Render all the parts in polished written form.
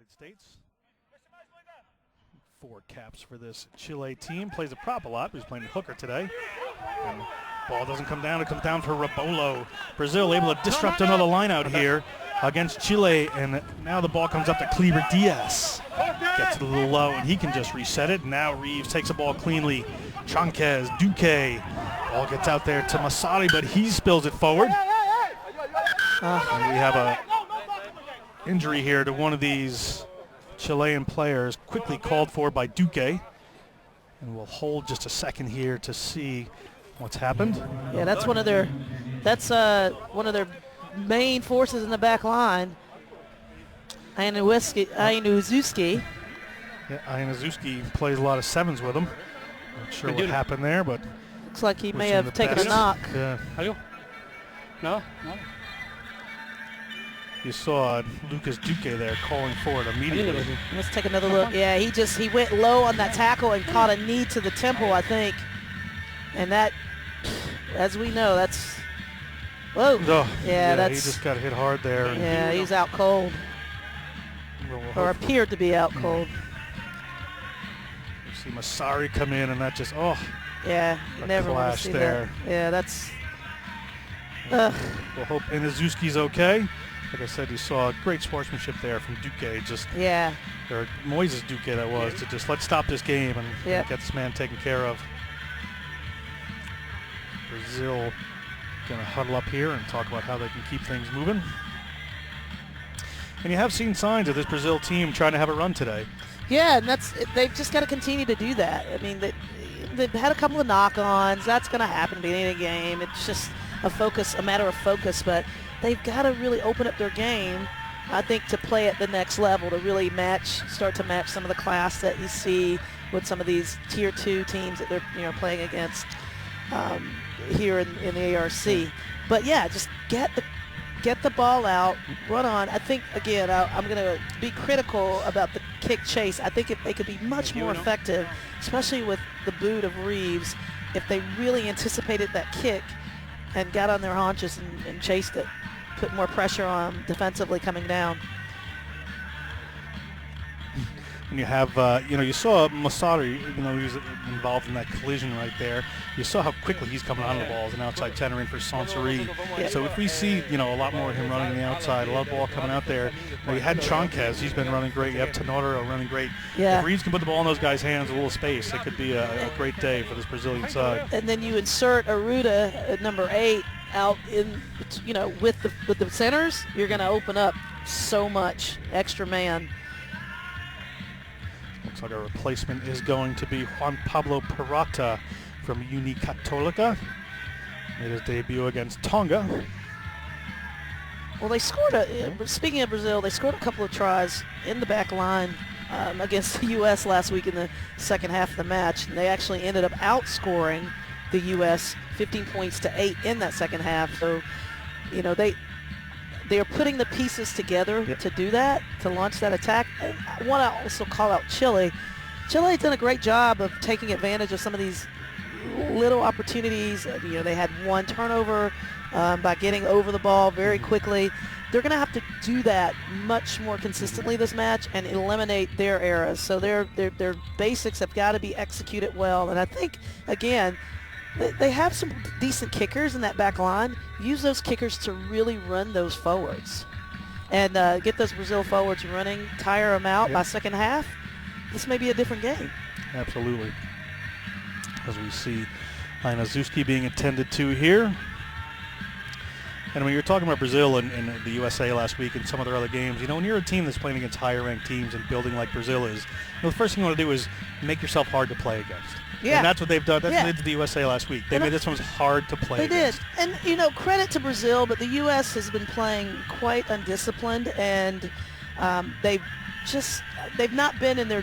United States. 4 caps for this Chile team. Plays a prop a lot. He's playing hooker today. And ball doesn't come down. It comes down for Rebolo. Brazil able to disrupt another line out here against Chile. And now the ball comes up to Kleber Diaz. Gets it a little low, and he can just reset it. Now Reeves takes the ball cleanly. Chanquez, Duque. Ball gets out there to Masari, but he spills it forward. And we have a injury here to one of these Chilean players, quickly called for by Duque. And we'll hold just a second here to see what's happened. Yeah, that's one of their main forces in the back line. Ianiszeiwski. Yeah, Ianiszeiwski plays a lot of 7s with him. Not sure what happened there, but looks like he may have taken a knock. Yeah. No. You saw Lucas Duque there calling for it immediately. Let's take another look. Yeah, he went low on that tackle and caught a knee to the temple, I think. And that, as we know, that's, whoa. Oh, yeah, he just got hit hard there. Yeah, he's out cold. Or appeared to be out cold. You see Masari come in, and that just, yeah, never want to see there. That. Yeah, that's. We'll hope Ianiszeiwski's okay. Like I said, you saw great sportsmanship there from Duque. Or Moises Duque that was, to just let's stop this game and get this man taken care of. Brazil gonna huddle up here and talk about how they can keep things moving. And you have seen signs of this Brazil team trying to have a run today. Yeah, and they've just got to continue to do that. I mean, they've had a couple of knock-ons. That's going to happen at the beginning of the game. It's just a matter of focus. But they've got to really open up their game, I think, to play at the next level, to really start to match some of the class that you see with some of these Tier 2 teams that they're playing against here in the ARC. But yeah, just get the ball out, run on. I think, again, I'm going to be critical about the kick chase. I think if they could be much more effective, especially with the boot of Reeves, if they really anticipated that kick and got on their haunches and chased it, put more pressure on them defensively coming down. And you have, you saw Masari, he was involved in that collision right there. You saw how quickly he's coming on the ball as an outside center in for Sansari. Yeah. So if we see, a lot more of him running the outside, a lot of ball coming out there. You had Chanquez, he's been running great. You have Tenodoro running great. Yeah. If Reeves can put the ball in those guys' hands a little space, it could be a great day for this Brazilian side. And then you insert Arruda at number 8 out in, with the centers, you're going to open up so much extra man. Looks like our replacement is going to be Juan Pablo Peralta from Uni Católica. Made his debut against Tonga. Well, they scored speaking of Brazil, they scored a couple of tries in the back line against the U.S. last week in the second half of the match. And they actually ended up outscoring the U.S. 15 points to 8 in that second half. So, they are putting the pieces together to do that, to launch that attack. And I want to also call out Chile. Chile done a great job of taking advantage of some of these little opportunities. They had one turnover by getting over the ball very quickly. They're going to have to do that much more consistently this match and eliminate their errors. So their basics have got to be executed well. And I think, again, they have some decent kickers in that back line. Use those kickers to really run those forwards and get those Brazil forwards running, tire them out by second half. This may be a different game. Absolutely. As we see Ianiszeiwski being attended to here. And when you're talking about Brazil and the USA last week and some of their other games, when you're a team that's playing against higher-ranked teams and building like Brazil is, the first thing you want to do is make yourself hard to play against. Yeah. And that's what they've done. That's what they did to the USA last week. They made this one hard to play against. They did. And, credit to Brazil, but the U.S. has been playing quite undisciplined, and they've not been in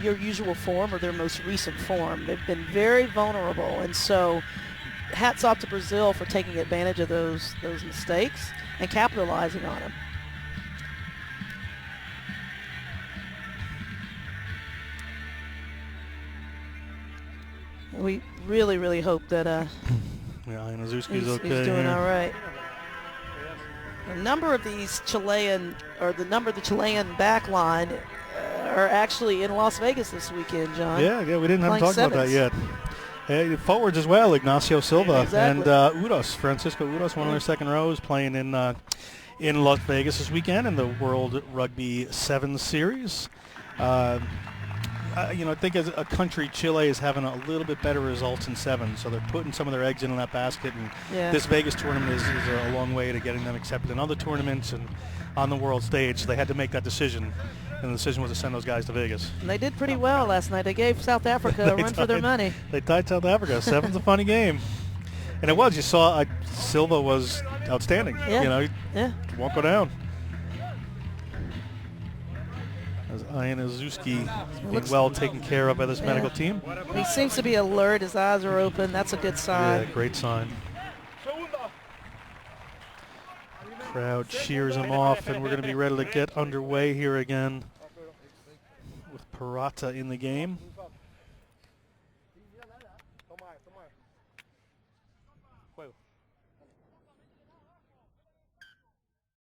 your usual form or their most recent form. They've been very vulnerable, and so hats off to Brazil for taking advantage of those mistakes and capitalizing on them. We really, really hope that Ianiszeiwski's okay. He's doing all right. A number of these Chilean, or the number of the Chilean back line are actually in Las Vegas this weekend, John. Yeah, we didn't have Playing talked about that yet. Forwards as well, Ignacio Silva Exactly. and Francisco Uros, one of their second rows, playing in Las Vegas this weekend in the World Rugby 7 Series. I think as a country, Chile is having a little bit better results in 7, so they're putting some of their eggs in that basket, and this Vegas tournament is a long way to getting them accepted in other tournaments and on the world stage. So they had to make that decision, and the decision was to send those guys to Vegas. And they did pretty well last night. They gave South Africa a run for their money. They tied South Africa. 7's a funny game. And it was. You saw Silva was outstanding. Yeah. Won't go down. As Ianiszeiwski being well taken care of by this medical team. He seems to be alert. His eyes are open. That's a good sign. Yeah, great sign. Crowd cheers him off, and we're going to be ready to get underway here again with Parata in the game.